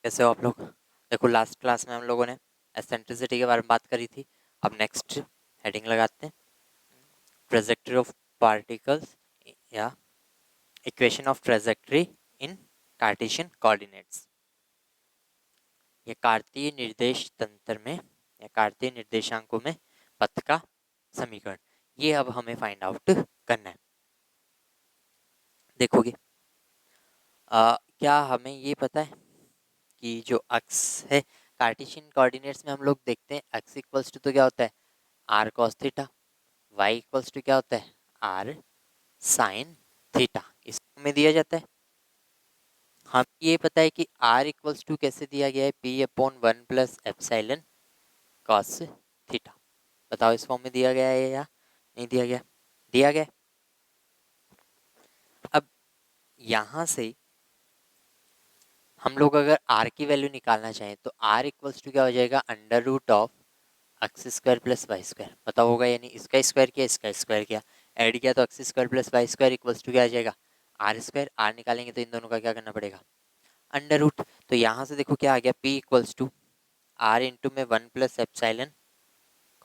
कैसे हो आप लोग? देखो लास्ट क्लास में हम लोगों ने एसेंट्रिसिटी के बारे में बात करी थी। अब नेक्स्ट हेडिंग लगाते हैं, ट्रेजेक्टरी ऑफ पार्टिकल्स या equation of trajectory in Cartesian coordinates. ये कार्तीय निर्देश तंत्र में या कार्तीय निर्देशांकों में पथ का समीकरण, ये अब हमें फाइंड आउट करना है। देखोगे क्या हमें ये पता है कि जो अक्स है कार्टेशियन कोऑर्डिनेट्स में हम लोग देखते हैं एक्स इक्वल्स टू तो क्या होता है r cos theta, y equals to क्या होता है आर साइन थीटा, इसमें दिया जाता है। हमें ये पता है कि आर इक्वल्स टू कैसे दिया गया है P upon 1 plus epsilon cos theta. बताओ इस फॉर्म में दिया गया है या नहीं दिया गया? दिया गया। अब यहां से हम लोग अगर आर की वैल्यू निकालना चाहें तो आर इक्वल्स टू क्या हो जाएगा under root of x square plus Y square. पता होगा यानी इसका स्क्वायर किया इसका स्क्वायर किया ऐड किया तो x square plus Y square equals to क्या आ जाएगा आर स्क्वायर। आर निकालेंगे तो इन दोनों का क्या करना पड़ेगा अंडर रूट। तो यहाँ से देखो क्या आ गया p equals to r into में 1 plus epsilon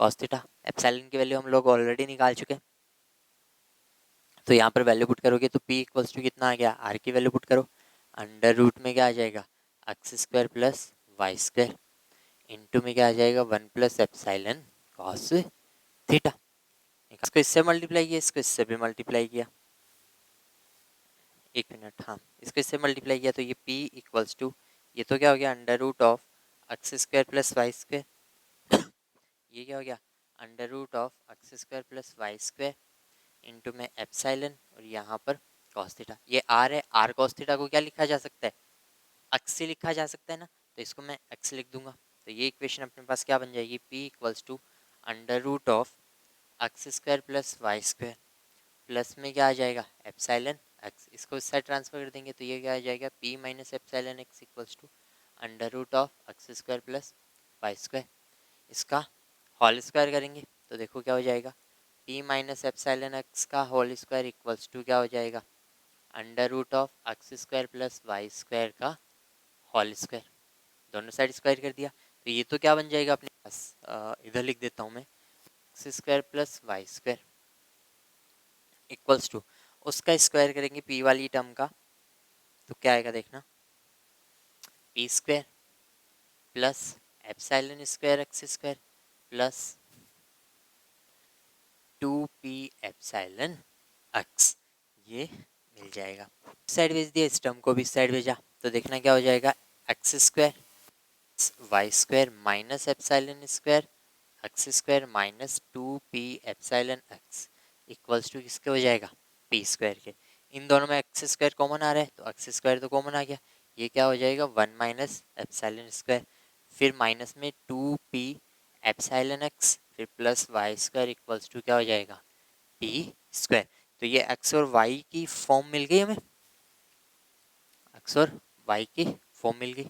cos theta. Epsilon की वैल्यू हम लोग ऑलरेडी निकाल चुके हैं, तो यहाँ पर वैल्यू पुट करोगे तो पी इक्वल्स टू कितना आ गया आर की वैल्यू पुट करो अंडर रूट में क्या आ जाएगा x square plus Y square into में क्या आ जाएगा 1 प्लस एप्सिलॉन कॉस थीटा। इसको इससे मल्टीप्लाई किया इसको इससे भी मल्टीप्लाई किया, एक मिनट, हाँ इसको इससे मल्टीप्लाई किया तो ये p इक्वल्स टू ये तो क्या हो गया under root of x square plus Y square ये क्या हो गया under root of x square plus Y square into में एप्सिलॉन और यहाँ पर कॉस थीटा। ये आर है, आर कॉस थीटा को क्या लिखा जा सकता है एक्स से लिखा जा सकता है ना, तो इसको मैं एक्स लिख दूंगा। तो ये इक्वेशन अपने पास क्या बन जाएगी p equals to under root of x square plus Y square plus में क्या आ जाएगा एप्सिलॉन एक्स, इसको इस साइड ट्रांसफर कर देंगे तो ये क्या आ जाएगा p minus epsilon x equals to under root of x square plus Y square. इसका होल स्क्वायर करेंगे तो देखो क्या हो जाएगा p माइनस एप्सिलॉन एक्स का होल स्क्वायर इक्वल्स टू क्या हो जाएगा under root of x square plus Y square का होल स्क्वायर। दोनों साइड स्क्वायर कर दिया तो ये तो क्या बन जाएगा अपने पास, इधर लिख देता हूँ मैं x square plus Y square equals to उसका स्क्वायर करेंगे पी वाली टर्म का तो क्या आएगा देखना p square plus epsilon square x square plus 2p epsilon x, ये मिल जाएगा। साइड भेज दिया, इस टर्म को भी साइड भेजा तो देखना क्या हो जाएगा x square y square minus epsilon square x square minus 2p epsilon x equals to किसके हो जाएगा p स्क्वायर के। इन दोनों में एक्स स्क्वायर कॉमन आ रहा है तो एक्स स्क्वायर तो कॉमन आ गया, ये क्या हो जाएगा 1 माइनस एप्सिलॉन स्क्वायर फिर माइनस में 2p एप्सिलॉन एक्स फिर plus Y square equals to क्या हो जाएगा p स्क्वायर। तो ये एक्स और वाई की फॉर्म मिल गई हमें, एक्स और वाई की फॉर्म मिल गई,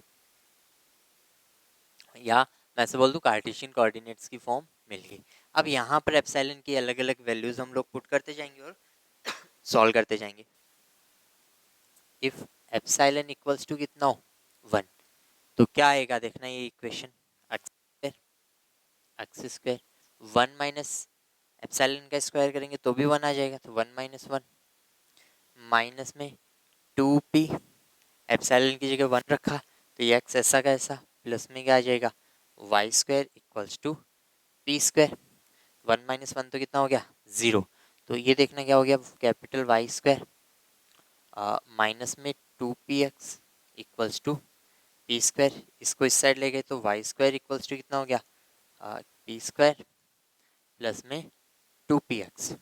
या मैं ऐसे बोल दूं कार्टेशियन कोऑर्डिनेट्स की फॉर्म मिल गई। अब यहाँ पर एप्सिलॉन की अलग अलग वैल्यूज हम लोग पुट करते जाएंगे और सॉल्व करते जाएंगे। इफ एप्सिलॉन इक्वल्स टू कितना हो 1 तो क्या आएगा देखना ये equation x square 1 minus epsilon का स्क्वायर करेंगे तो भी 1 आ जाएगा तो 1 माइनस 1 माइनस में 2p एप्सिलॉन की जगह 1 रखा तो ये एक्स ऐसा का ऐसा प्लस में क्या आ जाएगा Y square equals to p square 1 minus 1 तो कितना हो गया 0। तो ये देखना क्या हो गया कैपिटल वाई स्क्वायर माइनस में 2px equals to p square, इसको इस साइड ले गए तो वाई स्क्वायर इक्वल्स टू कितना हो गया पी स्क्वायर प्लस में 2px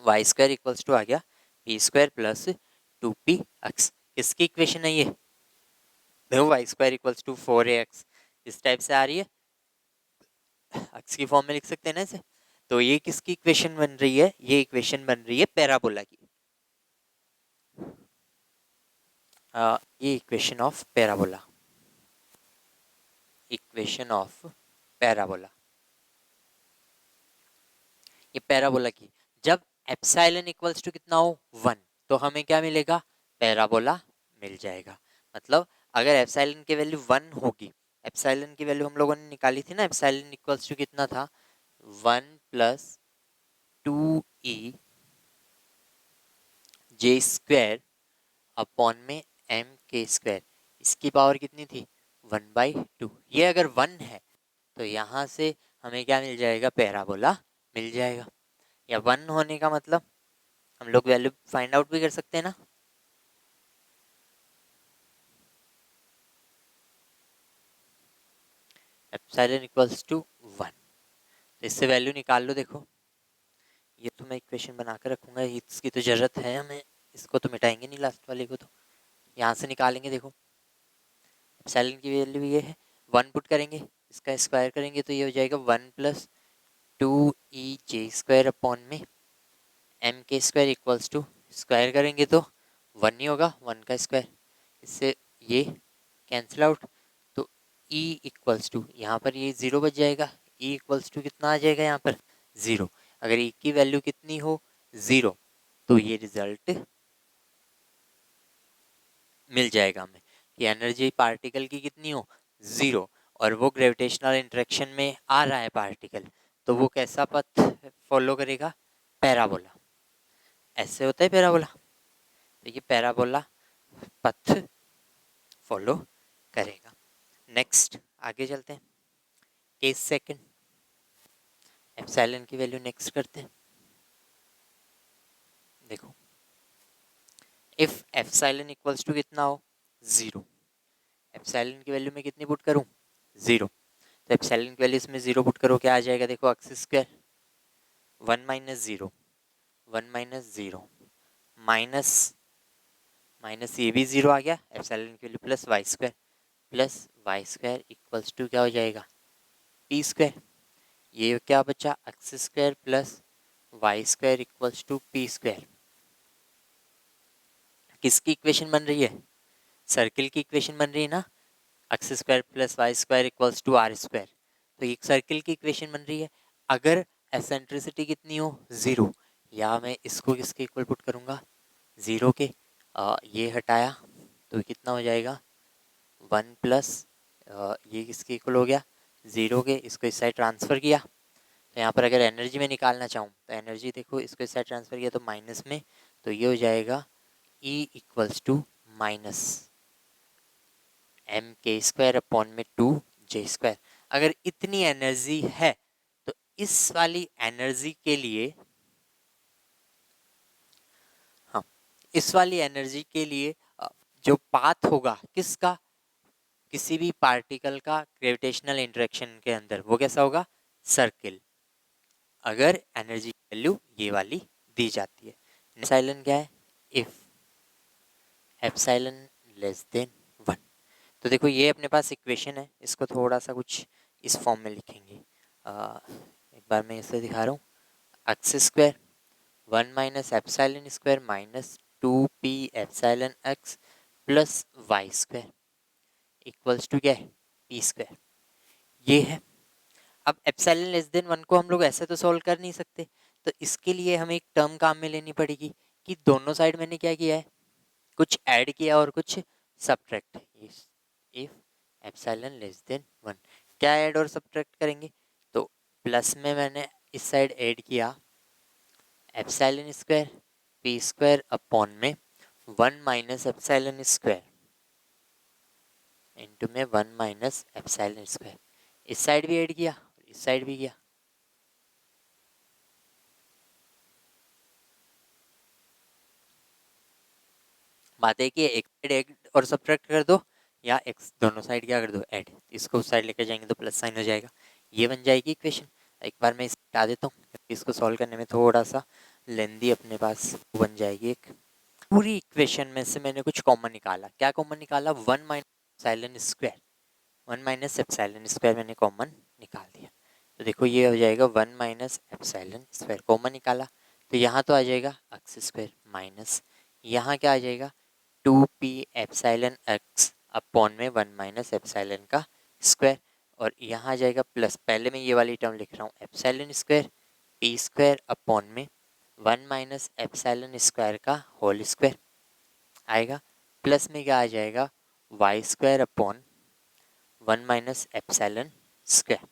Y square equals to आ गया पी स्क्वायर प्लस 2px। इसकी इक्वेशन है ये, देखो Y square equals to 4ax इस टाइप से आ रही है, एक्स की फॉर्म में लिख सकते हैं ना इसे। तो ये किसकी इक्वेशन बन रही है, ये इक्वेशन बन रही है पैराबोला की, ये equation of parabola, equation of parabola, ये पैराबोला की। जब एप्सिलॉन इक्वल्स टू कितना हो 1 तो हमें क्या मिलेगा पैराबोला मिल जाएगा। मतलब अगर एप्सिलॉन की वैल्यू 1 होगी, एप्सिलॉन की वैल्यू हम लोगों ने निकाली थी ना, एप्सिलॉन इक्वल्स टू कितना था, 1 प्लस 2e जे स्क्वायर अपॉन में एम के स्क्वायर, इसकी पावर कितनी थी, 1/2। ये अगर 1 है तो यहाँ से हमें क्या मिल जाएगा, पैराबोला मिल जाएगा। या 1 होने का मतलब हम लोग वैल्यू फाइंड आउट भी कर सकते हैं ना। एप्सिलॉन इक्वल्स टू 1, तो इससे वैल्यू निकाल लो। देखो ये तो मैं इक्वेशन बनाकर रखूंगा, इसकी तो जरूरत है हमें, इसको तो मिटाएंगे नहीं लास्ट वाले को, तो यहाँ से निकालेंगे। देखो एप्सिलॉन की वैल्यू ये है, 1 पुट करेंगे, इसका स्क्वायर करेंगे तो ये हो जाएगा 1 प्लस 2e जे स्क्वायर अपॉन में m k square equals to, square करेंगे तो 1 ही होगा, 1 का स्क्वायर, इससे ये कैंसिल आउट, तो e इक्वल्स टू यहाँ पर ये 0 बच जाएगा, e इक्वल्स टू कितना आ जाएगा यहाँ पर 0। अगर e की वैल्यू कितनी हो 0 तो ये रिजल्ट मिल जाएगा हमें कि एनर्जी पार्टिकल की कितनी हो 0, और वो ग्रेविटेशनल इंटरेक्शन में आ रहा है पार्टिकल, तो वो कैसा पथ फॉलो करेगा, पैराबोला। ऐसे होता है पैराबोला, तो ये पैराबोला पथ फॉलो करेगा। नेक्स्ट आगे चलते हैं, केस सेकंड, एप्सिलॉन की वैल्यू नेक्स्ट करते हैं। देखो इफ एप्सिलॉन इक्वल्स टू कितना हो 0, एप्सिलॉन की वैल्यू में कितनी पुट करूं 0, तो एप्सिलॉन की वैल्यू इसमें 0 पुट करो, क्या आ जाएगा, देखो x square 1 minus 0, 1 minus 0 minus minus ये भी 0 आ गया, एप्सिलॉन की value plus Y square equals to क्या हो जाएगा, पी स्क्वायर। ये क्या बचा, x square plus Y square equals to p square. किसकी इक्वेशन बन रही है, सर्किल की इक्वेशन बन रही है ना, x square plus Y square equals to r square, तो एक सर्किल की इक्वेशन बन रही है। अगर एसेंट्रिसिटी कितनी हो 0, या मैं इसको किसके इक्वल पुट करूंगा 0 के, ये हटाया तो कितना हो जाएगा 1 प्लस ये किसके इक्वल हो गया 0 के, इसको इस साइड ट्रांसफ़र किया, तो यहाँ पर अगर एनर्जी में निकालना चाहूँ तो एनर्जी देखो, इसको इस साइड ट्रांसफ़र किया तो माइनस में, तो ये हो जाएगा E equals to minus m k square upon में 2 जे स्क्वायर। अगर इतनी एनर्जी है तो इस वाली एनर्जी के लिए, हाँ इस वाली एनर्जी के लिए जो पाथ होगा किसका, किसी भी पार्टिकल का ग्रेविटेशनल इंटरेक्शन के अंदर, वो कैसा होगा, सर्किल, अगर एनर्जी वैल्यू ये वाली दी जाती है। एप्सिलॉन क्या है, इफ एप्सिलॉन लेस देन 1, तो देखो ये अपने पास इक्वेशन है, इसको थोड़ा सा कुछ इस फॉर्म में लिखेंगे। एक बार मैं इसे दिखा रहा हूँ, x square 1 minus epsilon square minus 2p epsilon x plus Y square equals to क्या है, पी स्क्वायर, ये है। अब एप्सिलॉन लेस देन 1 को हम लोग ऐसे तो सॉल्व कर नहीं सकते, तो इसके लिए हमें एक टर्म काम में लेनी पड़ेगी कि दोनों साइड मैंने क्या किया है, कुछ ऐड किया और कुछ subtract. If epsilon less than 1, क्या ऐड और सब्ट्रैक्ट करेंगे, तो प्लस में मैंने इस साइड ऐड किया epsilon square P square upon में 1 माइनस एप्सिलॉन स्क्वायर इनटू में 1 माइनस एप्सिलॉन स्क्वायर, इस साइड भी ऐड किया इस साइड भी किया। बात है कि एक साइड ऐड और सब्ट्रैक्ट कर दो, या एक्स दोनों साइड क्या कर दो ऐड, इसको उस साइड लेकर जाएंगे तो प्लस साइन हो जाएगा, ये बन जाएगी इक्वेशन। एक बार मैं इसे हटा देता हूँ, इसको सॉल्व करने में थोड़ा सा लेंदी अपने पास बन जाएगी। एक पूरी इक्वेशन में से मैंने कुछ कॉमन निकाला, क्या कॉमन निकाला, 1 minus epsilon square, 1 minus epsilon square मैंने कॉमन निकाल दिया, तो देखो ये हो जाएगा 1 माइनस एप्सिलॉन स्क्वायर, कॉमन निकाला तो यहाँ तो आ जाएगा एक्स स्क्वायर माइनस यहाँ क्या आ जाएगा 2p एप्सिलॉन एक्स अपॉन में 1 माइनस एप्सिलॉन का स्क्वायर, और यहाँ आ जाएगा प्लस, पहले मैं ये वाली टर्म लिख रहा हूँ epsilon square P square upon में 1 माइनस एप्सिलॉन स्क्वायर का होल स्क्वायर आएगा, प्लस में क्या आ जाएगा Y square upon 1 minus epsilon square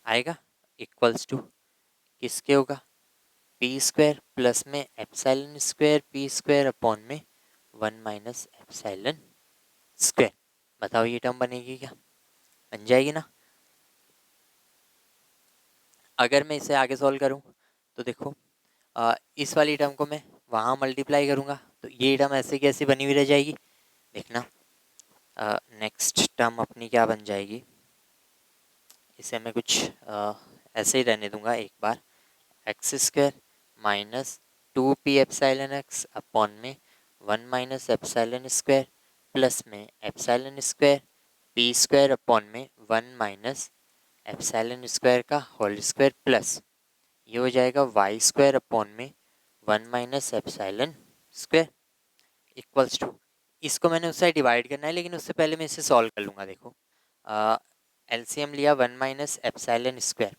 आएगा, इक्वल्स टू किसके होगा, पी स्क्वायर प्लस में epsilon square P square upon में 1 माइनस एप्सिलॉन स्क्वायर। बताओ ये टर्म बनेगी क्या, बन जाएगी ना। अगर मैं इसे आगे सॉल्व करूं तो देखो इस वाली टर्म को मैं वहाँ मल्टीप्लाई करूँगा तो ये टर्म ऐसे की ऐसी बनी हुई रह जाएगी। देखना नेक्स्ट टर्म अपनी क्या बन जाएगी, इसे मैं कुछ ऐसे ही रहने दूंगा एक बार, X square minus 2p epsilon X upon में 1 माइनस एप्सिलॉन स्क्वायर प्लस में epsilon square P square upon में 1 माइनस एप्सिलॉन स्क्वायर का होल स्क्वायर प्लस ये हो जाएगा वाई स्क्वायर अपॉन में 1 minus epsilon square equals to, इसको मैंने उससे डिवाइड करना है लेकिन उससे पहले मैं इसे सॉल्व कर लूँगा। देखो एलसीएम लिया 1 माइनस एप्सिलॉन स्क्वायर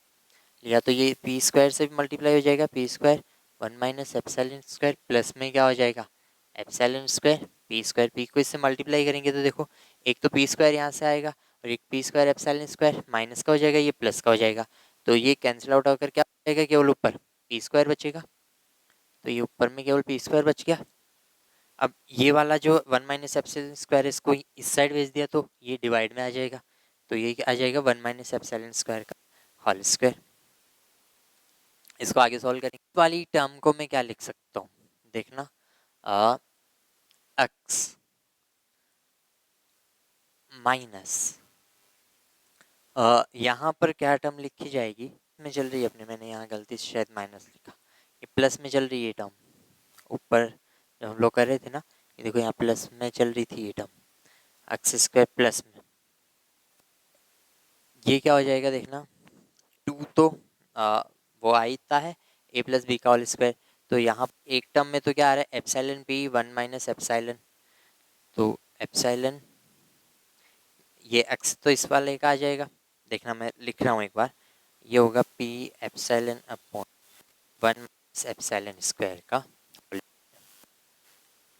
लिया तो ये पी स्क्वायर से भी मल्टीप्लाई हो जाएगा, p square 1 minus epsilon square plus में क्या हो जाएगा एप्सिलॉन स्क्वायर पी को इससे मल्टीप्लाई करेंगे तो देखो एक तो पी स्क्वायर यहाँ से आएगा और एक P square epsilon square minus का हो जाएगा, ये प्लस का हो जाएगा तो ये कैंसिल आउट होकर क्या हो जाएगा, केवल ऊपर पी स्क्वायर बचेगा। तो ये ऊपर में केवल पी स्क्वायर बच गया। अब ये वाला जो 1 माइनस एप्सिलॉन स्क्वायर इसको इस साइड भेज दिया तो ये डिवाइड में आ जाएगा, तो ये आ जाएगा 1 माइनस एप्सिलॉन स्क्वायर का होल स्क्वायर। इसको आगे सॉल्व करेंगे, इस वाली टर्म को मैं क्या लिख सकता हूँ, देखना एक्स माइनस यहाँ पर क्या टर्म लिखी जाएगी में चल रही है अपने, मैंने यहाँ गलती से शायद माइनस लिखा, ये प्लस में चल रही है ये टर्म ऊपर जब हम लोग कर रहे थे ना, ये देखो यहाँ प्लस में चल रही थी ये टर्म एक्स स्क्वायर प्लस में, ये क्या हो जाएगा देखना 2 तो वो आइता है ए प्लस बी का होल स्क्वायर, तो यहाँ एक टर्म में तो क्या आ रहा है एप्सिलॉन पी 1 माइनस एप्सिलॉन, तो एप्सिलॉन ये एक्स तो इस वाले का आ जाएगा, देखना मैं लिख रहा हूँ एक बार, ये होगा P epsilon upon 1 minus epsilon square का,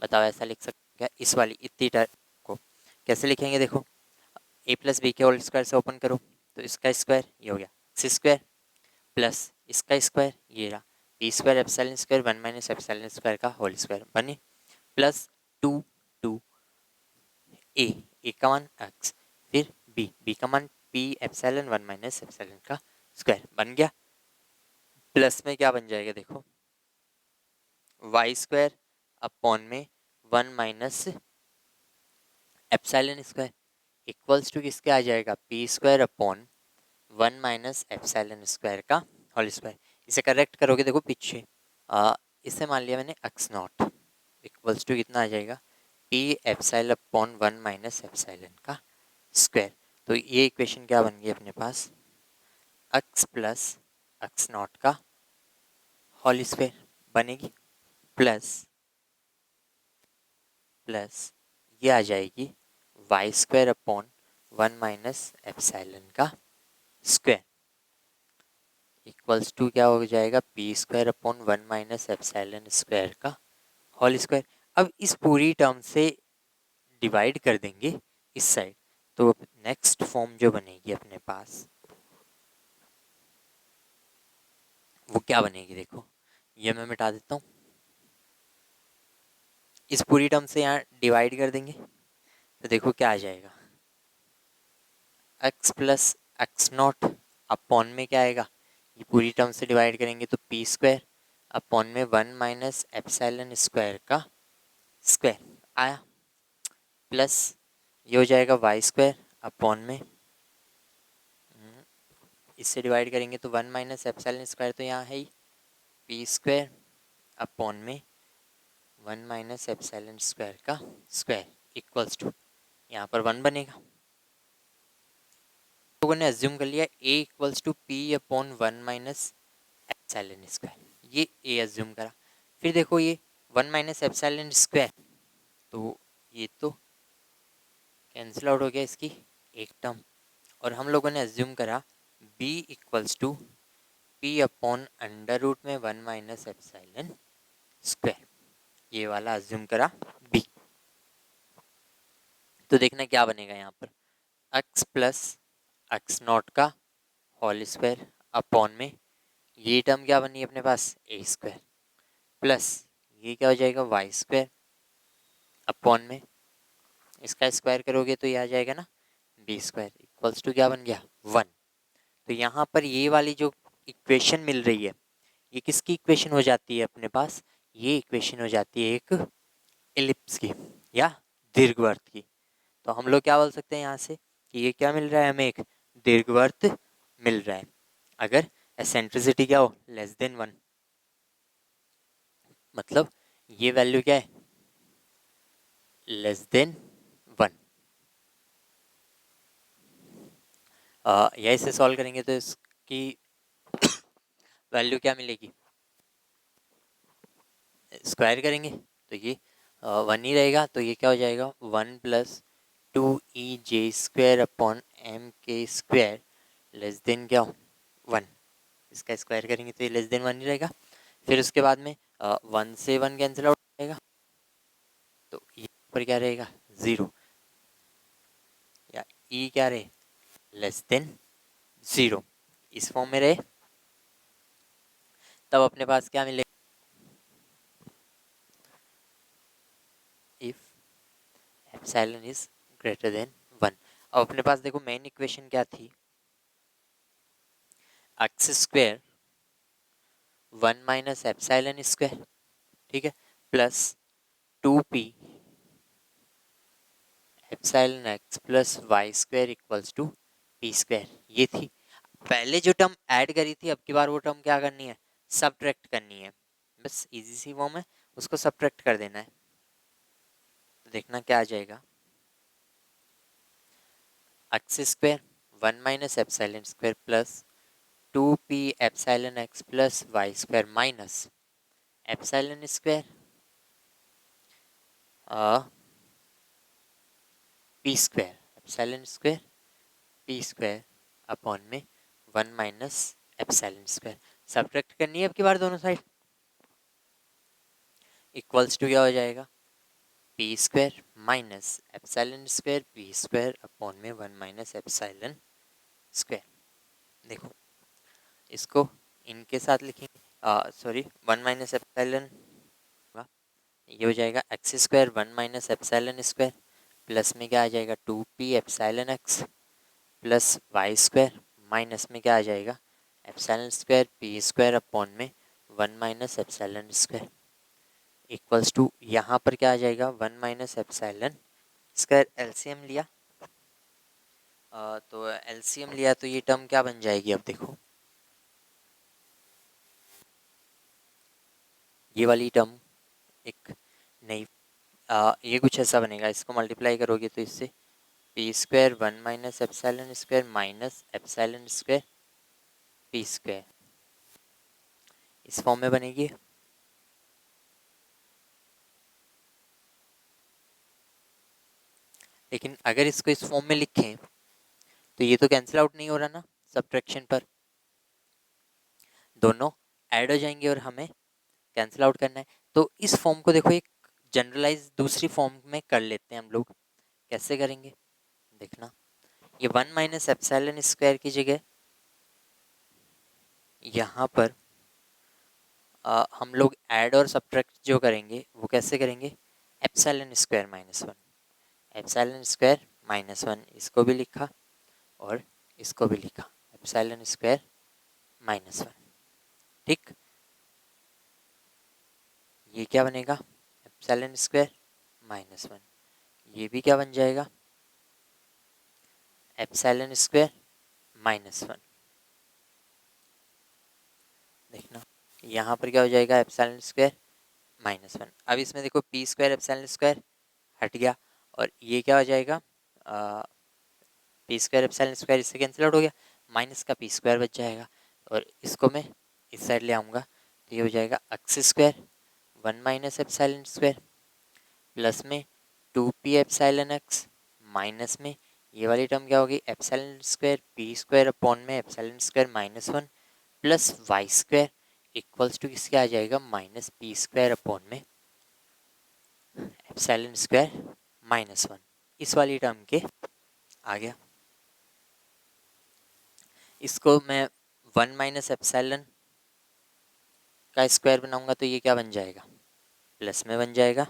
बताओ ऐसा लिख सकते हैं क्या, इस वाली इतनी टर्म को कैसे लिखेंगे, देखो ए प्लस बी के होल स्क्वायर से ओपन करो तो इसका स्क्वायर ये हो गया एक्स स्क्वायर प्लस इसका स्क्वायर ये रहा P square epsilon square 1 minus epsilon square का होल स्क्वायर बने प्लस 2 टू ए का मान एक्स फिर बी का मान पी एप्सिलॉन 1 माइनस एप्सिलॉन का स्क्वायर बन गया, प्लस में क्या बन जाएगा देखो वाई स्क्वायर अपॉन में 1 minus epsilon square equals to किसके आ जाएगा p square upon 1 minus epsilon square का होल स्क्वायर। इसे करेक्ट करोगे देखो पीछे इसे मान लिया मैंने एक्स नॉट इक्वल्स टू कितना आ जाएगा p epsilon upon 1 minus epsilon का स्क्वायर। तो ये इक्वेशन क्या बन गई अपने पास एक्स प्लस एक्स नॉट का होल स्क्वायर बनेगी प्लस प्लस ये आ जाएगी y square upon 1 minus epsilon का स्क्वायर इक्वल्स टू क्या हो जाएगा p square upon 1 minus epsilon square का होल स्क्वायर। अब इस पूरी टर्म से डिवाइड कर देंगे इस साइड तो नेक्स्ट फॉर्म जो बनेगी अपने पास वो क्या बनेगी देखो, ये मैं मिटा देता हूँ, इस पूरी टर्म से यहाँ डिवाइड कर देंगे तो देखो क्या आ जाएगा x plus x not upon में क्या आएगा, ये पूरी टर्म से डिवाइड करेंगे तो पी स्क्वायर अपॉन में 1 माइनस एप्सिलॉन स्क्वायर का स्क्वायर आया प्लस ये हो जाएगा वाई स्क्वायर अपॉन में इससे डिवाइड करेंगे तो 1 माइनस एप्सिलॉन स्क्वायर तो यहाँ है ही पी स्क्वायर अपॉन में 1 माइनस एप्सिलॉन स्क्वायर का स्क्वायर इक्वल्स टू यहाँ पर 1 बनेगा। लोगों ने अज्यूम कर लिया a equals to P upon 1 minus epsilon square, ये a अज्यूम करा, फिर देखो ये 1 माइनस एप्सिलॉन स्क्वायर तो ये तो कैंसिल आउट हो गया इसकी एक टर्म, और हम लोगों ने अज्यूम करा b equals to p upon under root में 1 माइनस एप्सिलॉन स्क्वायर, ये वाला अज्यूम करा b। तो देखना क्या बनेगा यहाँ पर, एक्स प्लस एक्स नॉट का होल स्क्वायर अपॉन में ये टर्म क्या बनी अपने पास ए स्क्वायर प्लस ये क्या हो जाएगा वाई स्क्वायर अपॉन में इसका स्क्वायर करोगे तो ये आ जाएगा ना बी स्क्वायर इक्वल्स टू क्या बन गया 1। तो यहाँ पर ये वाली जो इक्वेशन मिल रही है ये किसकी इक्वेशन हो जाती है अपने पास, ये इक्वेशन हो जाती है एक एलिप्स की या दीर्घवृत्त की। तो हम लोग क्या बोल सकते हैं यहाँ से कि ये क्या मिल रहा है हमें, एक दीर्घवृत्त मिल रहा है अगर एसेंट्रिसिटी क्या हो लेस देन 1, मतलब ये वैल्यू क्या है लेस देन 1। या इसे सॉल्व करेंगे तो इसकी वैल्यू क्या मिलेगी, स्क्वायर करेंगे तो ये 1 ही रहेगा, तो ये क्या हो जाएगा 1 plus 2e² upon m k square less than क्या हो 1। इसका स्क्वायर करेंगे तो ये लेस देन 1 ही रहेगा। फिर उसके बाद में 1 से 1 कैंसिल आउट हो जाएगा तो यहाँ पर क्या रहेगा 0 या ई क्या रहे लेस देन 0, इस फॉर्म में रहे तब अपने पास क्या मिलेगा, if epsilon is greater than 1। अब अपने पास देखो मेन इक्वेशन क्या थी, x square 1 minus epsilon square, ठीक है, plus 2p epsilon x plus Y square equals to p square, ये थी। पहले जो टर्म ऐड करी थी अब की बार वो टर्म क्या करनी है सब्ट्रैक्ट करनी है, बस इजी सी फॉर्म है उसको सब्ट्रैक्ट कर देना है। तो देखना क्या आ जाएगा, x square 1 minus epsilon square plus 2p epsilon x plus Y square minus epsilon square P square epsilon square P square upon में 1 माइनस एप्सिलॉन स्क्वायर, सब्ट्रैक्ट करनी है अब की बार दोनों साइड, इक्वल्स टू क्या हो जाएगा p square minus epsilon square P square upon में 1 माइनस एप्सिलॉन स्क्वायर। देखो इसको इनके साथ लिखेंगे, सॉरी 1 माइनस एप्सिलॉन, ये हो जाएगा x square 1 minus epsilon square plus में क्या आ जाएगा 2p epsilon x plus Y square minus में क्या आ जाएगा epsilon square P square upon में 1 minus epsilon square equals to यहाँ पर क्या आ जाएगा 1 माइनस एप्सिलॉन स्क्वायर एलसीएम लिया, तो एलसीएम लिया तो ये टर्म क्या बन जाएगी, अब देखो ये वाली टर्म एक नई ये कुछ ऐसा बनेगा, इसको मल्टीप्लाई करोगे तो इससे P square 1 minus epsilon square minus epsilon square P square इस फॉर्म में बनेगी। लेकिन अगर इसको इस फॉर्म में लिखें तो ये तो कैंसिल आउट नहीं हो रहा ना, सब्ट्रैक्शन पर दोनों ऐड हो जाएंगे और हमें कैंसिल आउट करना है। तो इस फॉर्म को देखो एक जनरलाइज दूसरी फॉर्म में कर लेते हैं हम लोग, कैसे करेंगे देखना, ये 1 माइनस एप्सिलॉन स्क्वायर की जगह यहाँ पर हम लोग ऐड और सब्ट्रैक्ट जो करेंगे वो कैसे करेंगे, epsilon square minus 1, epsilon square minus 1 इसको भी लिखा और इसको भी लिखा एप्सिलॉन स्क्वायर माइनस 1, ठीक। ये क्या बनेगा एप्सिलॉन स्क्वायर माइनस 1, ये भी क्या बन जाएगा एप्सिलॉन स्क्वायर माइनस 1। देखना यहाँ पर क्या हो जाएगा एप्सिलॉन स्क्वायर माइनस 1। अब इसमें देखो पी स्क्वायर एप्सिलॉन स्क्वायर हट गया और ये क्या हो जाएगा पी स्क्वायर एप्सिलॉन स्क्वायर इससे कैंसिल आउट हो गया, माइनस का पी स्क्वायर बच जाएगा और इसको मैं इस साइड ले आऊँगा तो ये हो जाएगा x square 1 minus epsilon square plus में 2p एप्सिलॉन एक्स माइनस में ये वाली टर्म क्या होगी epsilon square P square upon में epsilon square minus 1 plus Y square equals to किसके आ जाएगा माइनस पी स्क्वायर अपॉन में एप्सिलॉन स्क्वायर माइनस 1। इस वाली टर्म के आ गया। इसको मैं 1 माइनस एप्सिलॉन का स्क्वायर बनाऊंगा तो ये क्या बन जाएगा, प्लस में बन जाएगा।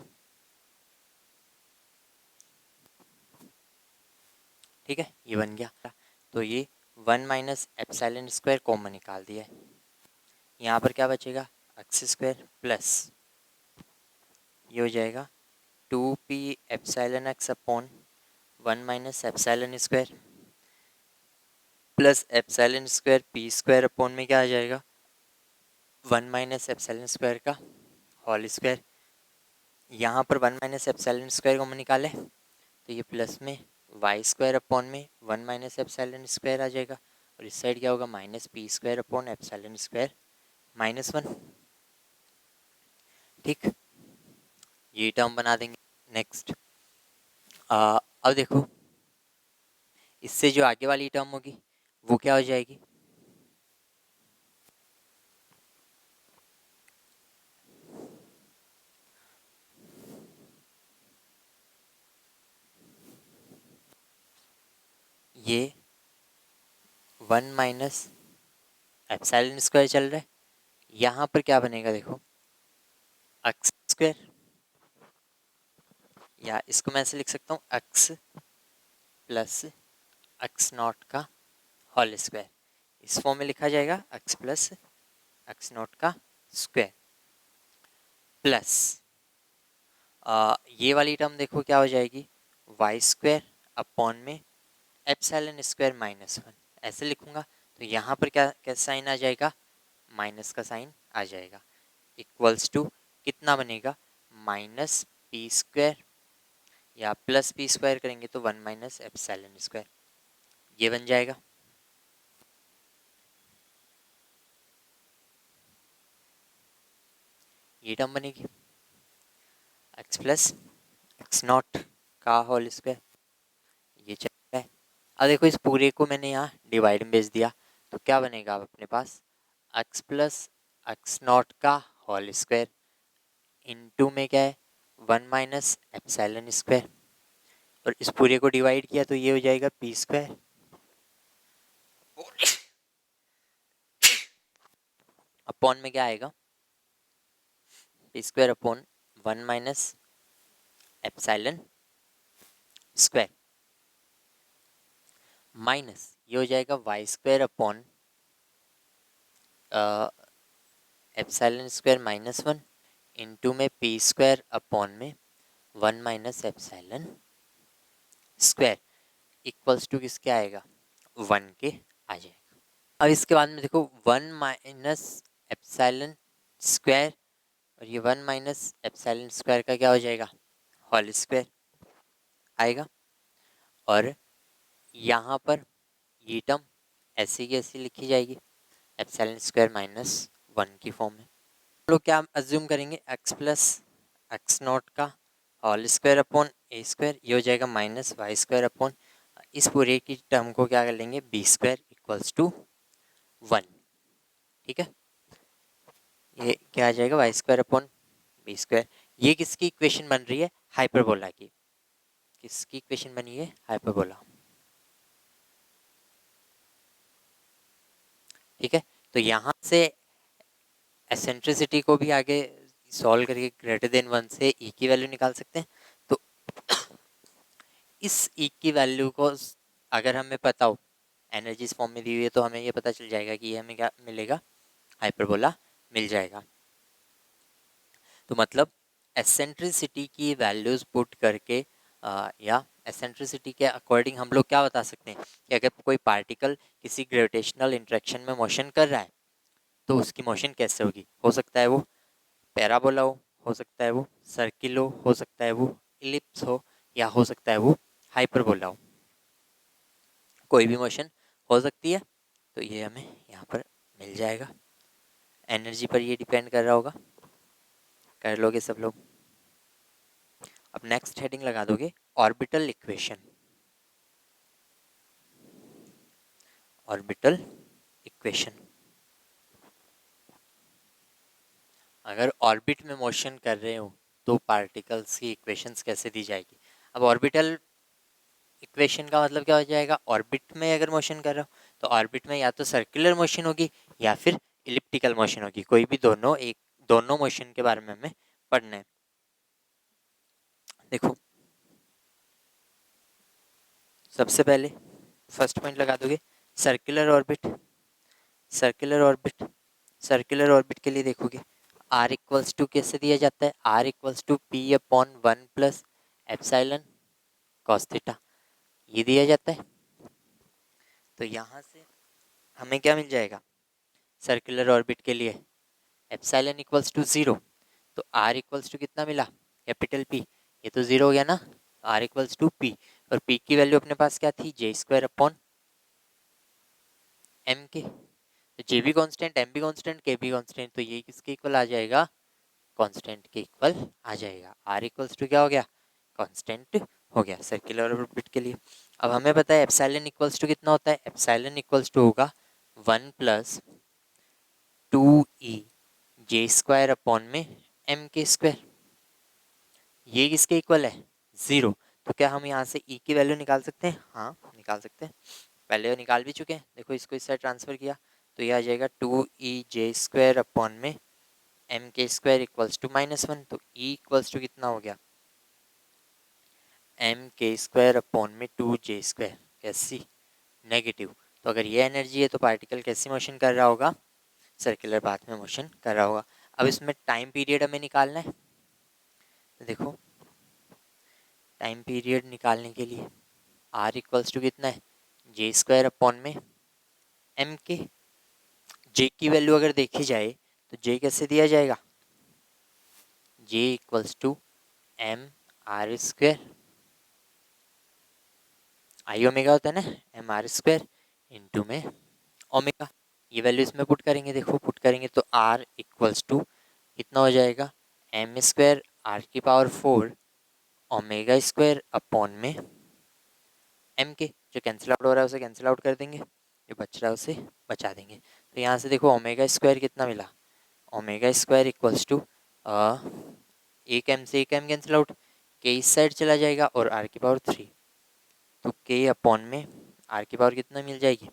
ठीक है, ये बन गया। तो ये 1 माइनस एप्सिलॉन स्क्वायर कॉमन निकाल दिया है। यहाँ पर क्या बचेगा, एक्स स्क्वायर प्लस ये हो जाएगा 2p epsilon X upon 1 minus epsilon square plus epsilon square P square upon में क्या आ जाएगा, 1 माइनस एप्सिलॉन स्क्वायर का होल स्क्वायर। यहाँ पर 1 माइनस एप्सिलॉन स्क्वायर कॉमन निकाले तो ये प्लस में वाई स्क्वायर अपॉन में 1 माइनस एप्सिलॉन स्क्वायर आ जाएगा, और इस साइड क्या होगा, minus P square upon epsilon square -1। ठीक, ये टर्म बना देंगे। नेक्स्ट अब देखो, इससे जो आगे वाली टर्म होगी वो क्या हो जाएगी, ये 1 माइनस एप्सिलॉन स्क्वायर चल रहा है। यहाँ पर क्या बनेगा देखो, एक्स स्क्वायर, या इसको मैं ऐसे लिख सकता हूँ एक्स प्लस एक्स नॉट का होल स्क्वायर। इस फॉर्म में लिखा जाएगा एक्स प्लस एक्स नॉट का स्क्वायर प्लस ये वाली टर्म देखो क्या हो जाएगी, वाई स्क्वायर अपॉन में एप्सिलॉन स्क्वायर -1। ऐसे लिखूंगा तो यहाँ पर क्या क्या साइन आ जाएगा, माइनस का साइन आ जाएगा, इक्वल्स टू कितना बनेगा, माइनस पी स्क्वायर या प्लस पी स्क्वायर करेंगे तो 1 माइनस एप्सिलॉन स्क्वायर, ये बन जाएगा। ये टर्म बनेगी एक्स प्लस एक्स नॉट का होल स्क्वायर, ये चल रहा है। अब देखो इस पूरे को मैंने यहाँ डिवाइड में भेज दिया तो क्या बनेगा, अब अपने पास एक्स प्लस एक्स नॉट का होल स्क्वायर इनटू में क्या है 1 माइनस एप्सिलॉन स्क्वायर, और इस पूरे को डिवाइड किया तो ये हो जाएगा पी स्क्वायर अपॉन में क्या आएगा, p square upon 1 minus epsilon square minus ये हो जाएगा Y square upon epsilon square -1 into में पी स्क्वायर अपॉन में 1 minus epsilon square equals to किसके आएगा, 1 के आ जाएगा। अब इसके बाद में देखो 1 माइनस एप्सिलॉन स्क्वायर और ये 1 माइनस एप्सिलॉन स्क्वायर का क्या हो जाएगा, होल स्क्वायर आएगा, और यहाँ पर ये टर्म ऐसे की ऐसी लिखी जाएगी एप्सिलॉन स्क्वायर -1 की फॉर्म में। हम लोग क्या अज्यूम करेंगे, एक्स प्लस एक्स नॉट का होल स्क्वायर अपॉन ए स्क्वायर, ये हो जाएगा माइनस वाई स्क्वायर अपॉन इस पूरे की टर्म को क्या कर लेंगे, बी स्क्वायर इक्वल्स टू 1। ठीक है, ये क्या आ जाएगा, Y square upon B square. ये किसकी इक्वेशन बन रही है, हाइपरबोला की। किसकी इक्वेशन बनी है, हाइपरबोला। ठीक है, तो यहाँ से एसेंट्रिसिटी को भी आगे सॉल्व करके ग्रेटर देन 1 से ई की वैल्यू निकाल सकते हैं। तो इस ई की वैल्यू को अगर हमें पता हो, एनर्जी इस फॉर्म में दी हुई है, तो हमें ये पता चल जाएगा कि ये हमें क्या मिलेगा, हाइपरबोला मिल जाएगा। तो मतलब एसेंट्रिसिटी की वैल्यूज पुट करके या एसेंट्रिसिटी के अकॉर्डिंग हम लोग क्या बता सकते हैं कि अगर कोई पार्टिकल किसी ग्रेविटेशनल इंटरेक्शन में मोशन कर रहा है तो उसकी मोशन कैसे होगी। हो सकता है वो पैराबोला हो सकता है वो सर्किल हो सकता है वो इलिप्स हो, या हो सकता है वो हाइपरबोला हो, कोई भी मोशन हो सकती है। तो ये हमें यहाँ पर मिल जाएगा। एनर्जी पर ये डिपेंड कर रहा होगा, कर लोगे सब लोग। अब नेक्स्ट हेडिंग लगा दोगे ऑर्बिटल इक्वेशन। ऑर्बिटल इक्वेशन, अगर ऑर्बिट में मोशन कर रहे हो तो पार्टिकल्स की इक्वेशंस कैसे दी जाएगी। अब ऑर्बिटल इक्वेशन का मतलब क्या हो जाएगा, ऑर्बिट में अगर मोशन कर रहा हो तो ऑर्बिट में या तो सर्कुलर मोशन होगी या फिर इलिप्टिकल मोशन होगी, कोई भी दोनों मोशन के बारे में हमें पढ़ना है। देखो सबसे पहले फर्स्ट पॉइंट लगा दोगे circular orbit. Circular orbit circular orbit के लिए देखोगे आर इक्वल्स टू कैसे दिया जाता है, r equals to P upon 1 plus epsilon cos theta, ये दिया जाता है। तो यहाँ से हमें क्या मिल जाएगा सर्कुलर ऑर्बिट के लिए, एप्सिलॉन इक्वल्स टू 0, तो आर इक्वल्स टू कितना मिला, कैपिटल पी, ये तो 0 हो गया ना, आर इक्वल्स टू पी, और पी की वैल्यू अपने पास क्या थी, जे स्क्वायर अपॉन एम के, तो जे भी कॉन्स्टेंट, एम भी कॉन्स्टेंट, के भी कॉन्स्टेंट, तो ये किसके इक्वल आ जाएगा, कांस्टेंट के इक्वल आ जाएगा। आर इक्वल्स टू क्या हो गया, कांस्टेंट हो गया सर्कुलर ऑर्बिट के लिए। अब हमें पता है एप्सिलॉन इक्वल्स टू कितना होता है, एप्सिलॉन इक्वल्स टू होगा 1 प्लस 2e जे स्क्वायर अपॉन में एम के स्क्वायर, ये किसके इक्वल है, 0। तो क्या हम यहाँ से e की वैल्यू निकाल सकते हैं, हाँ निकाल सकते हैं, पहले निकाल भी चुके हैं। देखो इसको इस साइड ट्रांसफर किया तो ये आ जाएगा 2e जे स्क्वायर अपॉन में m k square equals to -1, तो e इक्वल्स टू कितना हो गया, एम के स्क्वायर अपॉन में 2 जे स्क्वायर, कैसी, नेगेटिव। तो अगर ये एनर्जी है तो पार्टिकल कैसी मोशन कर रहा होगा, सर्कुलर पाथ में मोशन कर रहा होगा। अब इसमें टाइम पीरियड हमें निकालना है, तो देखो टाइम पीरियड निकालने के लिए आर इक्वल्स टू कितना है, जे स्क्वायर अपॉन में एम के, जे की वैल्यू अगर देखी जाए तो जे कैसे दिया जाएगा, J equals to M are square, I omega होता है ना, एम आर स्क्वायर इंटू में ओमेगा, ये वैल्यू इसमें पुट करेंगे, देखो पुट करेंगे तो आर इक्वल्स टू कितना हो जाएगा, एम स्क्वायर आर की पावर 4 ओमेगा स्क्वायर अपॉन में एम के, जो कैंसिल आउट हो रहा है उसे कैंसिल आउट कर देंगे, जो बच रहा है उसे बचा देंगे। तो यहाँ से देखो ओमेगा स्क्वायर कितना मिला, ओमेगा स्क्वायर इक्वल्स टू एक एम से एक एम कैंसिल आउट, के इस साइड चला जाएगा और आर की पावर 3, तो के अपॉन में आर की पावर कितना मिल जाएगी,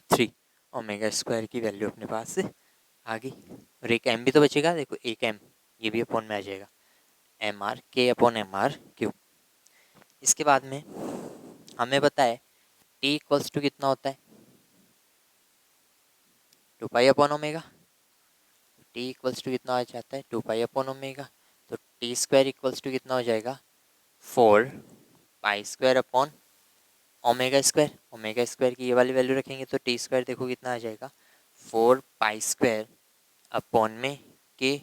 3, ओमेगा स्क्वायर की वैल्यू अपने पास आ गई। और एक एम भी तो बचेगा, देखो एक एम ये भी अपॉन में आ जाएगा, एम आर के अपॉन एम आर क्यू। इसके बाद में हमें पता है टी इक्वल्स टू कितना होता है, 2 pi upon omega, t equals to कितना आ जाता है, 2 पाई अपॉन ओमेगा, तो टी स्क्वायर इक्वल्स टू कितना हो जाएगा, 4 pi square upon omega square की ये वाली वैल्यू रखेंगे तो टी स्क्वायर देखो कितना आ जाएगा, 4 पाई स्क्वायर अपॉन में के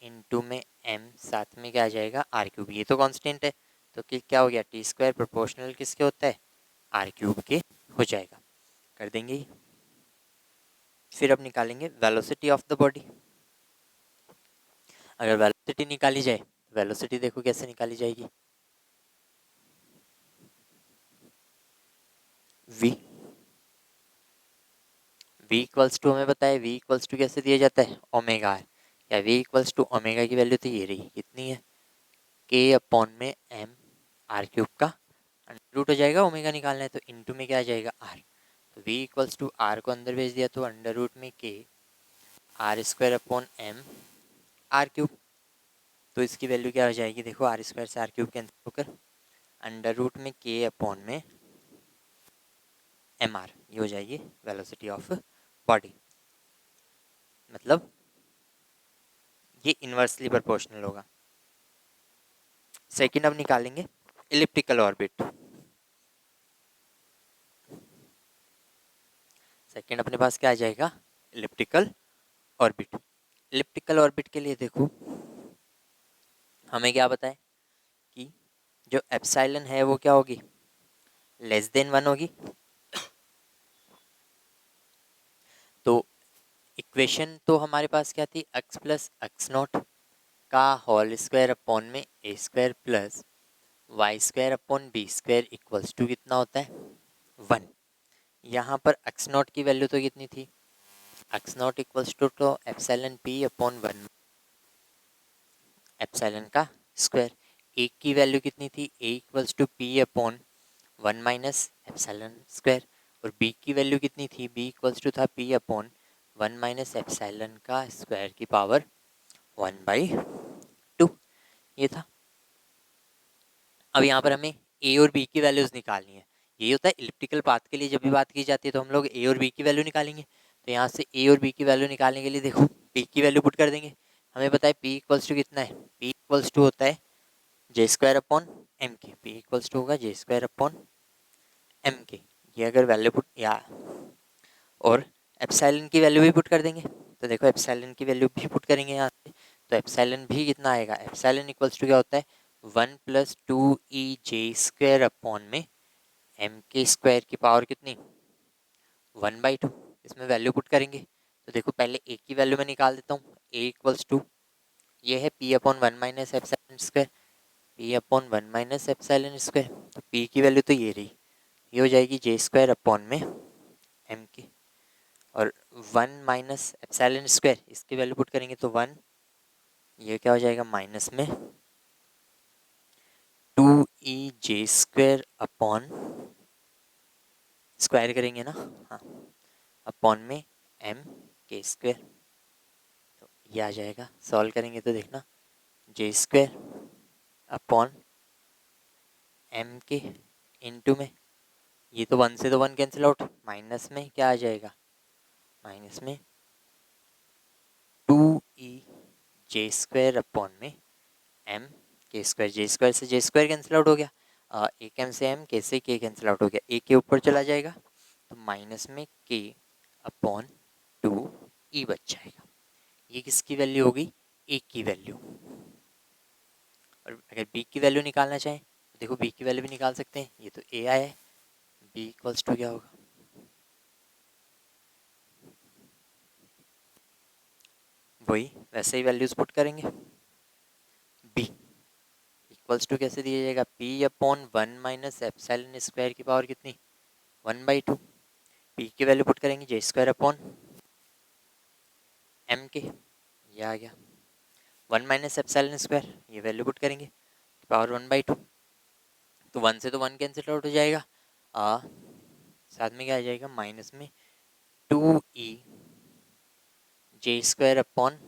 इंटू में एम, साथ में क्या आ जाएगा आर क्यूब, ये तो कांस्टेंट है, तो क्या हो गया, टी स्क्वायर प्रोपोर्शनल किसके होता है, आर क्यूब के हो जाएगा, कर देंगे ही। फिर अब निकालेंगे वेलोसिटी ऑफ द बॉडी। अगर वेलोसिटी निकाली जाए, वेलोसिटी देखो कैसे निकाली जाएगी, v v इक्वल्स टू हमें पता है, v इक्वल्स टू कैसे दिया जाता है, ओमेगा आर, या v इक्वल्स टू ओमेगा की वैल्यू तो ये रही, कितनी है, k अपॉन में m आर क्यूब का अंडर रूट हो जाएगा, ओमेगा निकालना है तो इनटू में क्या आ जाएगा r, तो v इक्वल्स टू r को अंदर भेज दिया तो अंडर रूट में k r square upon m r cube, तो इसकी वैल्यू क्या हो जाएगी, देखो आर स्क्वायर से आर क्यूब कैंसिल होकर अंडर रूट में k अपॉन में एम आर, ये हो जाएगी वेलोसिटी ऑफ बॉडी, मतलब ये इन्वर्सली प्रोपोर्शनल होगा। सेकंड अब निकालेंगे इलिप्टिकल ऑर्बिट। सेकंड अपने पास क्या आ जाएगा, इलिप्टिकल ऑर्बिट। इलिप्टिकल ऑर्बिट के लिए देखो हमें क्या बताए कि जो एप्सिलॉन है वो क्या होगी, <<1 होगी, तो इक्वेशन तो हमारे पास क्या थी, x प्लस एक्स नॉट का होल स्क्वायर अपॉन में A square plus Y square upon B square equals to कितना होता है, 1। यहाँ पर एक्स नॉट की वैल्यू तो कितनी थी, X not equals to epsilon P upon 1 epsilon का स्क्वायर, एक की वैल्यू कितनी थी, A equals to P upon 1 minus epsilon square, और बी की वैल्यू कितनी थी, बी इक्वल्स टू था पी अपॉन 1 माइनस एप्सिलॉन का स्क्वायर की पावर 1/2, ये था। अब यहाँ पर हमें ए और बी की वैल्यूज निकालनी है। यही होता है इलिप्टिकल पाथ के लिए, जब भी बात की जाती है तो हम लोग ए और बी की वैल्यू निकालेंगे। तो यहाँ से ए और बी की वैल्यू निकालने के लिए देखो पी की वैल्यू पुट कर देंगे। हमें पता है पी इक्वल्स टू कितना है, पी इक्वल्स टू होता है जे स्क्वायर अपॉन एम के, पी इक्वल्स टू होगा जे स्क्वायर अपॉन एम के। ये अगर वैल्यू पुट या और एप्सिलॉन की वैल्यू भी पुट कर देंगे। तो देखो एप्सिलॉन की वैल्यू भी पुट करेंगे यहाँ से, तो एप्सिलॉन भी कितना आएगा, एप्सिलॉन इक्वल्स टू क्या होता है 1+2 e जे स्क्वायर अपॉन में एम के स्क्वायर की पावर कितनी 1/2। इसमें वैल्यू पुट करेंगे। तो देखो पहले ए की वैल्यू मैं निकाल देता हूँ, ए इक्वल्स टू ये है P upon 1 minus epsilon square, P upon 1 minus epsilon square. तो पी की वैल्यू तो ये रही, ये हो जाएगी जे स्क्वायर अपॉन में एम की, और 1 माइनस एप्सिलॉन स्क्वायर इसकी वैल्यू पुट करेंगे तो 1, ये क्या हो जाएगा माइनस में 2 e j square upon square करेंगे ना, हाँ, अपॉन में एम के स्क्वायर। तो ये आ जाएगा, सॉल्व करेंगे तो देखना जे square upon m k into में, ये तो 1 से तो 1 कैंसिल आउट, माइनस में क्या आ जाएगा, माइनस में 2 e जे स्क्वायर अपॉन में m k square, J square से जे स्क्वायर कैंसिल आउट हो गया, एक एम से एम के से के कैंसिल आउट हो गया, ए के ऊपर चला जाएगा तो माइनस में के अपॉन 2 बच जाएगा। ये किसकी वैल्यू होगी, ए की वैल्यू। और अगर बी की वैल्यू निकालना चाहें तो देखो बी की वैल्यू भी निकाल सकते हैं। ये तो ए आया है, बी इक्वल्स टू क्या होगा, वही वैसे ही वैल्यूज पुट करेंगे। बी इक्वल्स टू कैसे दिया जाएगा, P upon 1 minus epsilon square की पावर कितनी 1/2। पी की वैल्यू पुट करेंगे जे स्क्वायर अपॉन एम के, ये आ गया 1 माइनस एप्सिलॉन स्क्वायर, ये वैल्यू पुट करेंगे पावर 1/2। तो 1 से तो 1 कैंसिल आउट हो जाएगा, साथ में क्या आ जाएगा माइनस में 2 e j square upon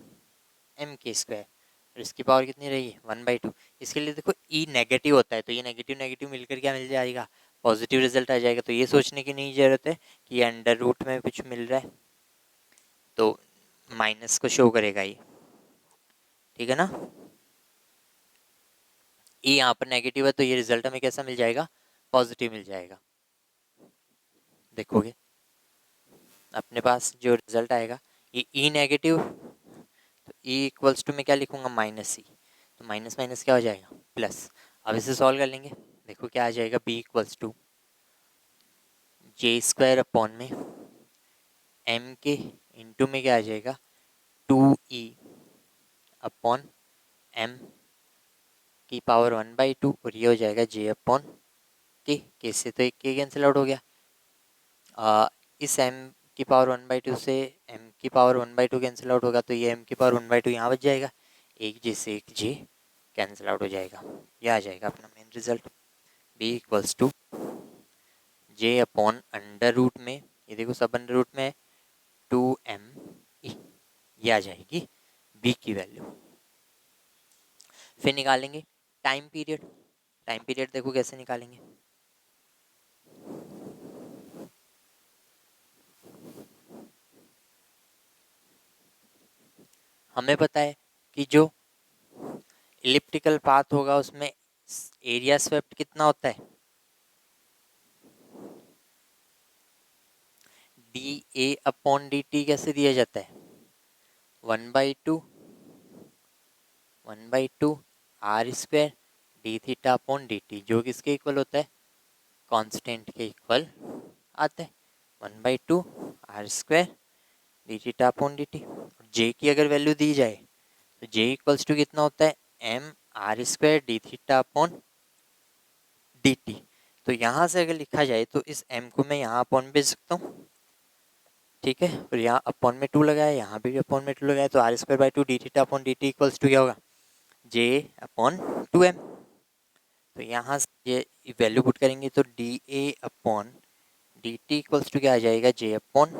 m k square, और इसकी पावर कितनी रही 1/2। इसके लिए देखो ई नेगेटिव होता है तो ये नेगेटिव नेगेटिव मिलकर क्या मिल जाएगा, पॉजिटिव रिजल्ट आ जाएगा। तो ये सोचने की नहीं जरूरत है कि ये अंडर रूट में कुछ मिल रहा है तो माइनस को शो करेगा ये, ठीक है ना। ई यहाँ पर नेगेटिव है तो ये रिजल्ट हमें कैसा मिल जाएगा, पॉजिटिव मिल जाएगा। देखोगे अपने पास जो रिजल्ट आएगा ये ई नेगेटिव, तो ई इक्वल्स टू में क्या लिखूंगा माइनस ई, तो माइनस माइनस क्या हो जाएगा प्लस। अब इसे सॉल्व कर लेंगे, देखो क्या आ जाएगा, b equals to j square upon में एम के इंटू में क्या आ जाएगा 2 e अपॉन एम की पावर 1/2, और ये हो जाएगा जे अपॉन के से तो एक के कैंसिल आउट हो गया, इस एम की पावर 1/2 से एम की पावर 1/2 कैंसिल आउट होगा तो ये एम की पावर 1/2 यहाँ बच जाएगा, एक जे से एक जे कैंसिल आउट हो जाएगा। ये आ जाएगा अपना main result, b equals to J upon under root में, ये देखो सब अंडर रूट में है 2m, ये आ जाएगी बी की वैल्यू। फिर निकालेंगे टाइम पीरियड, टाइम पीरियड देखो कैसे निकालेंगे, हमें पता है कि जो इलिप्टिकल पाथ होगा उसमें एरिया स्वेप्ट कितना होता है, d a upon D t कैसे दिया जाता है 1/2 are square D theta upon D t, जो किसके इक्वल होता है कांस्टेंट के इक्वल आता है 1/2 are square D theta upon D T. J की अगर वैल्यू दी जाए तो जे इक्वल्स टू कितना होता है m are square D theta upon D t. तो यहाँ से अगर लिखा जाए तो इस m को मैं यहाँ अपॉन भेज सकता हूँ, ठीक है, और यहाँ अपॉन में 2 लगाया, यहाँ पे भी अपॉन में 2 लगाया, तो r square by 2 d theta upon D t equals to क्या होगा जे अपॉन 2m। तो यहाँ से ये वैल्यू पुट करेंगे तो d a upon D t equals to क्या आ जाएगा, जे अपॉन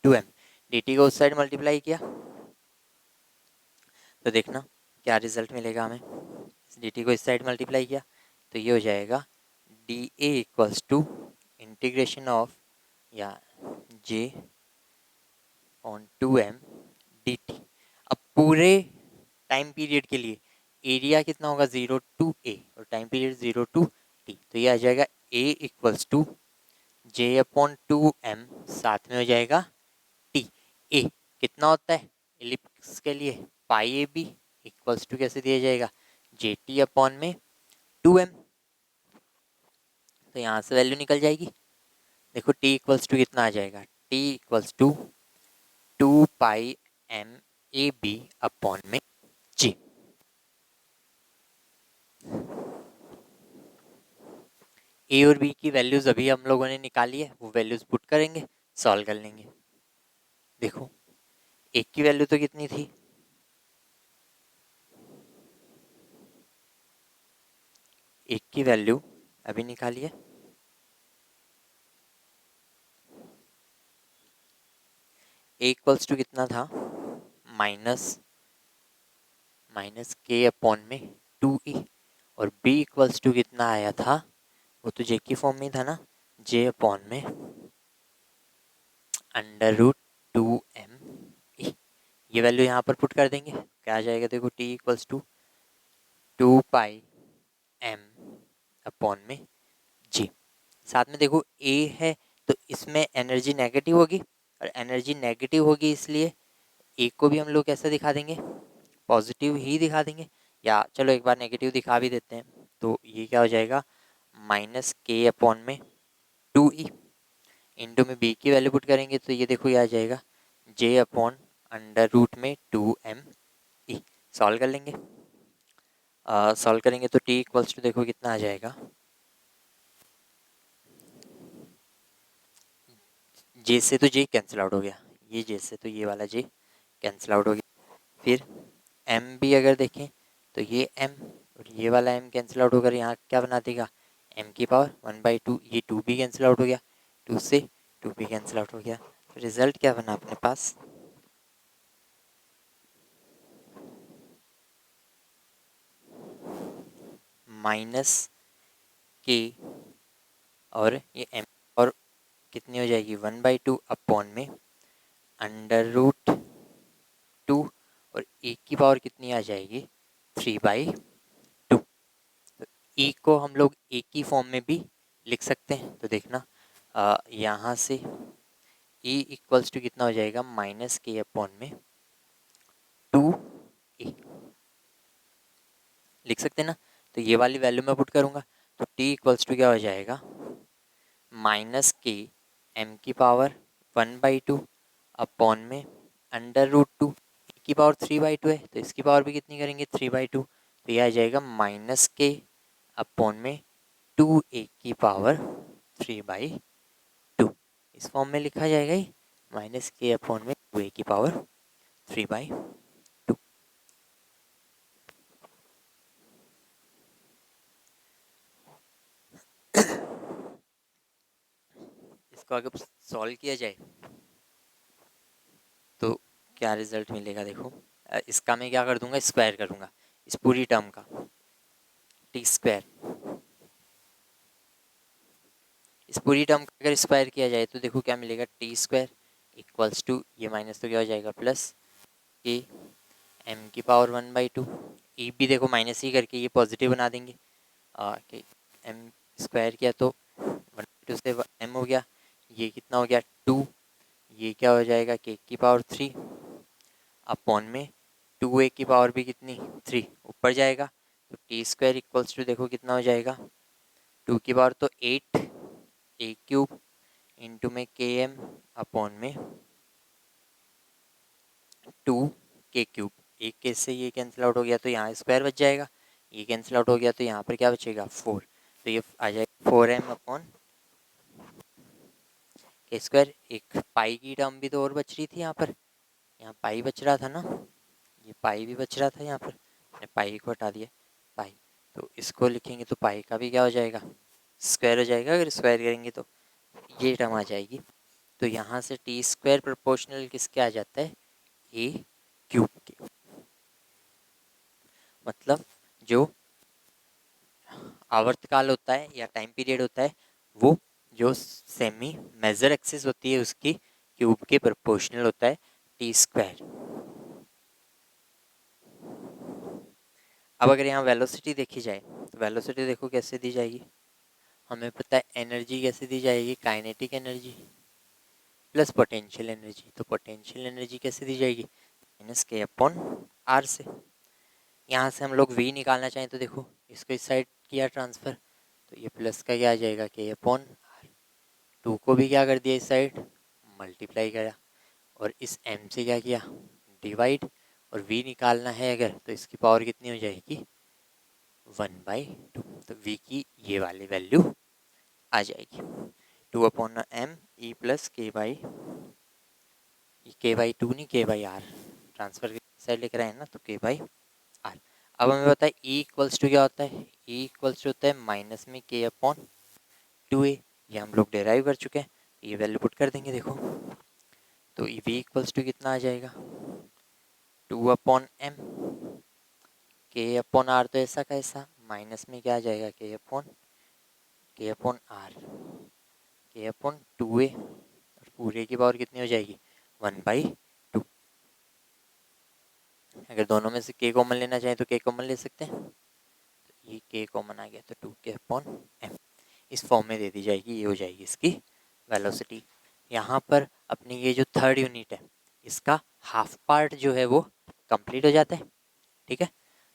2m। डी टी को उस साइड मल्टीप्लाई किया तो देखना क्या रिजल्ट मिलेगा हमें। डी टी को इस साइड मल्टीप्लाई किया तो ये हो जाएगा D A equals to integration of या J on 2m D T. अब पूरे टाइम पीरियड के लिए एरिया कितना होगा, 0 टू ए, और टाइम पीरियड 0 टू टी, तो ये आ जाएगा A equals to J upon 2m, साथ में हो जाएगा टी। ए कितना होता है इलिप्स के लिए, पाई ए बी इक्वल्स टू कैसे दिया जाएगा, जे टी अपॉन में 2m। तो यहाँ से वैल्यू निकल जाएगी। देखो टी इक्वल्स टू कितना आ जाएगा, T equals to 2 pi m A B upon में जी। ए और बी की वैल्यूज अभी हम लोगों ने निकाली है, वो वैल्यूज पुट करेंगे, सॉल्व कर लेंगे। देखो एक की वैल्यू तो कितनी थी, एक की वैल्यू अभी निकाली है, ए इक्वल्स टू कितना था, माइनस के अपॉन में 2e, और बी इक्वल्स टू कितना आया था, वो तो जे की फॉर्म में था ना, जे अपॉन में अंडर रूट 2m e। ये वैल्यू यहाँ पर पुट कर देंगे, क्या आ जाएगा, देखो t equals to 2 pi m upon में g। साथ में देखो a है तो इसमें एनर्जी नेगेटिव होगी, और एनर्जी नेगेटिव होगी इसलिए a को भी हम लोग कैसे दिखा देंगे, पॉजिटिव ही दिखा देंगे, या चलो एक बार नेगेटिव दिखा भी देते हैं। तो ये क्या हो जाएगा, माइनस के अपॉन में 2e, इंटू में b की वैल्यू पुट करेंगे तो ये देखो ये आ जाएगा j अपॉन अंडर रूट में 2m e। सॉल्व कर लेंगे, सॉल्व करेंगे तो t इक्वल्स टू देखो कितना आ जाएगा, j से तो j कैंसिल आउट हो गया, ये j से तो ये वाला j कैंसिल आउट हो गया। फिर m भी अगर देखें तो ये m और ये वाला m कैंसिल आउट होकर यहाँ क्या बना देगा, m की पावर 1/2, ये 2 भी कैंसिल आउट हो गया, 2 से 2 भी कैंसिल आउट हो गया। तो रिजल्ट क्या बना अपने पास, माइनस के और ये m और कितनी हो जाएगी 1/2 अपॉन में अंडर रूट 2, और e की पावर कितनी आ जाएगी 3/2। तो e को हम लोग a की फॉर्म में भी लिख सकते हैं, तो देखना यहाँ से e इक्वल्स टू कितना हो जाएगा, माइनस के अपॉन में 2e लिख सकते हैं ना। तो ये वाली वैल्यू मैं पुट करूँगा तो t इक्वल्स टू क्या हो जाएगा, माइनस के m की पावर 1/2 अपॉन में अंडर रूट 2, e की पावर 3/2 है तो इसकी पावर भी कितनी करेंगे 3/2, तो यह आ जाएगा माइनस के अपॉन में 2a की पावर 3/2। इस फॉर्म में लिखा जाएगा ही, माइनस के अपॉन में 2a की पावर 3/2। इसको अगर सॉल्व किया जाए तो क्या रिजल्ट मिलेगा, देखो इसका मैं क्या कर दूंगा, स्क्वायर करूंगा इस पूरी टर्म का, टी स्क्वायर, इस पूरी टर्म का अगर स्क्वायर किया जाए तो देखो क्या मिलेगा, टी स्क्वायर इक्वल्स टू ये माइनस तो क्या हो जाएगा प्लस के एम की पावर 1/2, ई भी देखो माइनस ही करके ये पॉजिटिव बना देंगे, कि एम स्क्वायर किया तो 1/2 से एम हो गया, ये कितना हो गया 2, ये क्या हो जाएगा के की पावर 3 अपॉन में 2a की पावर भी कितनी 3 ऊपर जाएगा, तो टी स्क्वायर इक्वल्स टू देखो कितना हो जाएगा, 2 की पावर तो 8 ए क्यूब इंटू में के एम अपॉन में 2 के क्यूब, एक के से ये कैंसिल आउट हो गया तो यहाँ स्क्वायर बच जाएगा, ये कैंसिल आउट हो गया तो यहाँ पर क्या बचेगा 4, तो ये आ जाएगा 4m अपॉन के स्क्वायर। एक पाई की टर्म भी तो और बच रही थी यहाँ पर, यहाँ पाई बच रहा था ना, ये पाई भी बच रहा था यहाँ पर, मैंने पाई को हटा दिया पाई, तो इसको लिखेंगे तो पाई का भी क्या हो जाएगा, स्क्वायर हो जाएगा। अगर स्क्वायर करेंगे तो ये टर्म आ जाएगी। तो यहाँ से टी स्क्वायर प्रोपोर्शनल किसके आ जाता है, ए क्यूब के। मतलब जो आवर्तकाल होता है या टाइम पीरियड होता है वो जो सेमी मेजर एक्सिस होती है उसकी क्यूब के प्रोपोर्शनल होता है टी स्क्वायर। अब अगर यहाँ वेलोसिटी देखी जाए तो वेलोसिटी देखो कैसे दी जाएगी, हमें पता है एनर्जी कैसे दी जाएगी, kinetic energy plus potential energy. तो पोटेंशियल एनर्जी कैसे दी जाएगी, माइनस के अपॉन आर से। यहाँ से हम लोग वी निकालना चाहें तो देखो इसको इस साइड किया ट्रांसफर, तो ये प्लस का क्या आ जाएगा, के अपॉन आर। टू को भी क्या कर दिया इस साइड मल्टीप्लाई करा, और इस एम से क्या किया डिवाइड, और वी निकालना है अगर तो इसकी पावर कितनी हो जाएगी 1/2। तो वी की ये वाली वैल्यू आ जाएगी 2/m ई प्लस के बाई टू नहीं के बाई आर, ट्रांसफर साइड लेकर आए ना तो के बाई आर। अब हमें पता है ई इक्वल्स टू क्या होता है, ई इक्वल्स टू होता है माइनस में के अपॉन 2a। ये हम लोग डेराइव कर चुके हैं, ये वैल्यू पुट कर देंगे देखो। तो वी इक्वल्स टू कितना आ जाएगा 2/m, के अपॉन आर तो ऐसा का ऐसा, माइनस में क्या आ जाएगा के अपॉन आर, के अपॉन 2a, और पूरे की पावर कितनी हो जाएगी 1/2। अगर दोनों में से के कॉमन लेना चाहें तो के कॉमन ले सकते हैं, तो ये के कॉमन आ गया तो 2k अपॉन m इस फॉर्म में दे दी जाएगी। ये हो जाएगी इसकी वेलोसिटी। यहाँ पर अपनी ये जो थर्ड यूनिट है इसका हाफ पार्ट जो है वो कंप्लीट हो जाता है, ठीक है।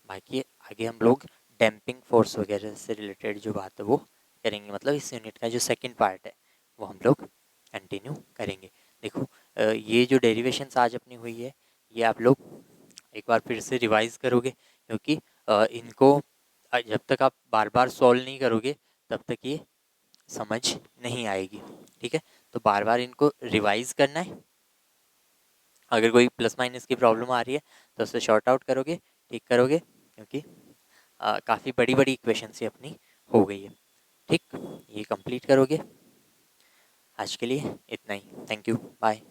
बाकी आगे हम लोग डैम्पिंग फोर्स वगैरह से रिलेटेड जो बात है वो करेंगे, मतलब इस यूनिट का जो सेकंड पार्ट है वो हम लोग कंटिन्यू करेंगे। देखो ये जो डेरिवेशंस आज अपनी हुई है ये आप लोग एक बार फिर से रिवाइज करोगे, क्योंकि इनको जब तक आप बार बार सॉल्व नहीं करोगे तब तक ये समझ नहीं आएगी, ठीक है। तो बार बार इनको रिवाइज करना है। अगर कोई प्लस माइनस की प्रॉब्लम आ रही है तो उसे शॉर्ट आउट करोगे, ठीक करोगे, क्योंकि काफ़ी बड़ी बड़ी इक्वेशंस ये अपनी हो गई है, ठीक। ये कंप्लीट करोगे। आज के लिए इतना ही, थैंक यू, बाय।